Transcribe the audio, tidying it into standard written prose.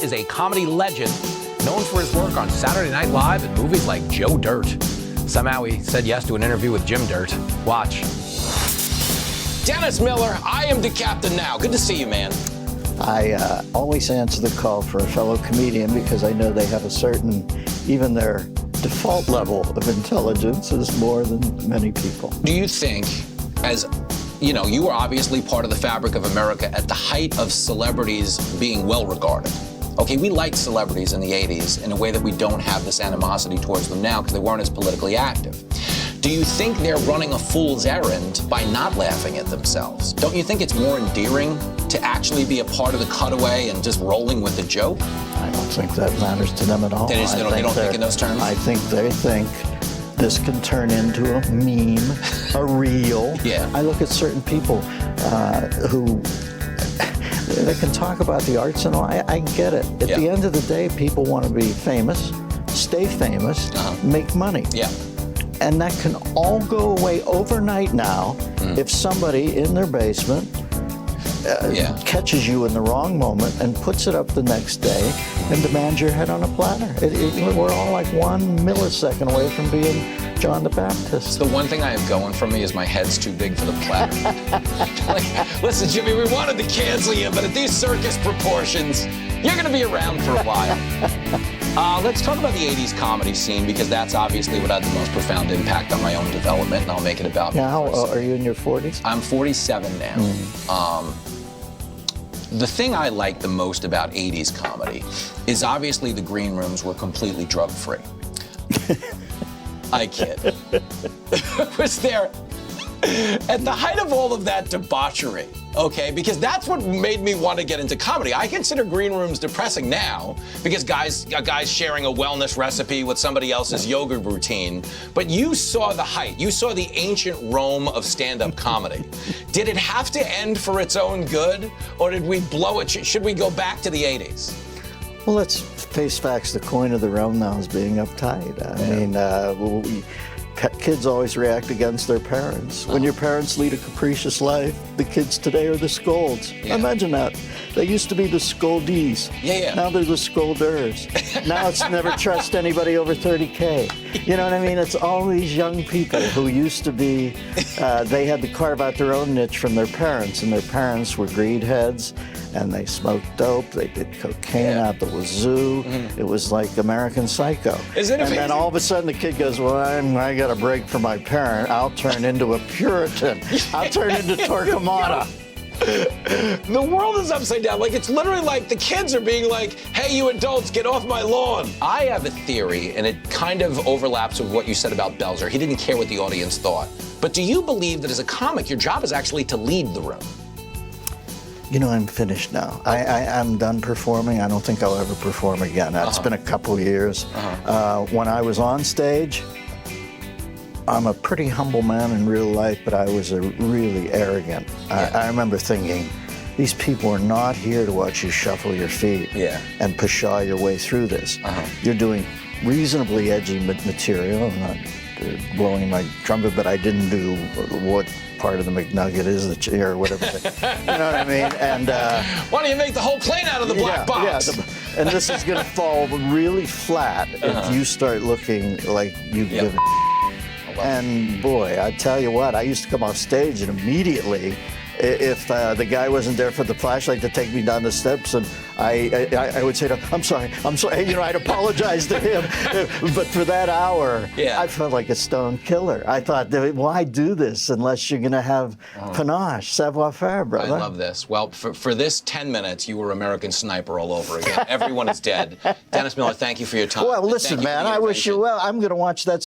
is a comedy legend known for his work on Saturday Night Live and movies like Joe Dirt. Somehow he said yes to an interview with Jim Dirt. Watch. Dennis Miller, I am the captain now. Good to see you, man. I always answer the call for a fellow comedian because I know they have a certain, even their default level of intelligence is more than many people. Do you think, as you know, you were obviously part of the fabric of America at the height of celebrities being well regarded. Okay, we liked celebrities in the 80s in a way that we don't have this animosity towards them now because they weren't as politically active. Do you think they're running a fool's errand by not laughing at themselves? Don't you think it's more endearing to actually be a part of the cutaway and just rolling with the joke? I don't think that matters to them at all. They don't think in those terms? I think they think this can turn into a meme, a reel. Yeah. I look at certain people who they can talk about the arts and all. I get it. At the end of the day, people want to be famous, stay famous, make money. Yeah. And that can all go away overnight now if somebody in their basement catches you in the wrong moment and puts it up the next day and demands your head on a platter. We're all like 1 millisecond away from being John the Baptist. The one thing I have going for me is my head's too big for the platter. Like, listen, Jimmy, we wanted to cancel you, but at these circus proportions, you're going to be around for a while. Let's talk about the 80s comedy scene, because that's obviously what had the most profound impact on my own development, and I'll make it about me. Now, are you in your 40s? I'm 47 now. The thing I like the most about 80s comedy is obviously the green rooms were completely drug-free. I kid. Was there, at the height of all of that debauchery, okay, because that's what made me want to get into comedy. I consider green rooms depressing now because a guy's sharing a wellness recipe with somebody else's yoga routine. But you saw the height. You saw the ancient Rome of stand-up comedy. Did it have to end for its own good, or did we blow it? Should we go back to the 80s? Well, let's face facts. The coin of the realm now is being uptight. I mean, kids always react against their parents. When your parents lead a capricious life, the kids today are the scolds. Imagine that. They used to be the scoldees. Now they're the scolders. Now it's never trust anybody over 30K. You know what I mean? It's all these young people who used to be, they had to carve out their own niche from their parents, and their parents were greed heads, and they smoked dope, they did cocaine out the wazoo. It was like American Psycho. Isn't it amazing? And then all of a sudden the kid goes, well, I got a break from my parent. I'll turn into a Puritan. I'll turn into Torquemada. The world is upside down. Like, it's literally like the kids are being like, hey, you adults, get off my lawn. I have a theory, and it kind of overlaps with what you said about Belzer. He didn't care what the audience thought. But do you believe that as a comic, your job is actually to lead the room? You know, I'm finished now. I'm done performing. I don't think I'll ever perform again. It's been a couple years. When I was on stage, I'm a pretty humble man in real life, but I was really arrogant. I remember thinking, these people are not here to watch you shuffle your feet and pshaw your way through this. You're doing reasonably edgy material. I'm not blowing my trumpet, but I didn't do what part of the McNugget is, the chair or whatever. You know what I mean? And why don't you make the whole plane out of the black box? And this is going to fall really flat if you start looking like you give a And boy, I tell you what, I used to come off stage and immediately, if the guy wasn't there for the flashlight to take me down the steps, and I would say to him, I'm sorry, you know, I'd apologize to him. But for that hour, I felt like a stone killer. I thought, why do this unless you're going to have panache, savoir-faire, brother? I love this. Well, for this 10 minutes, you were American Sniper all over again. Everyone is dead. Dennis Miller, thank you for your time. Well, listen, man, I wish you well. I'm going to watch that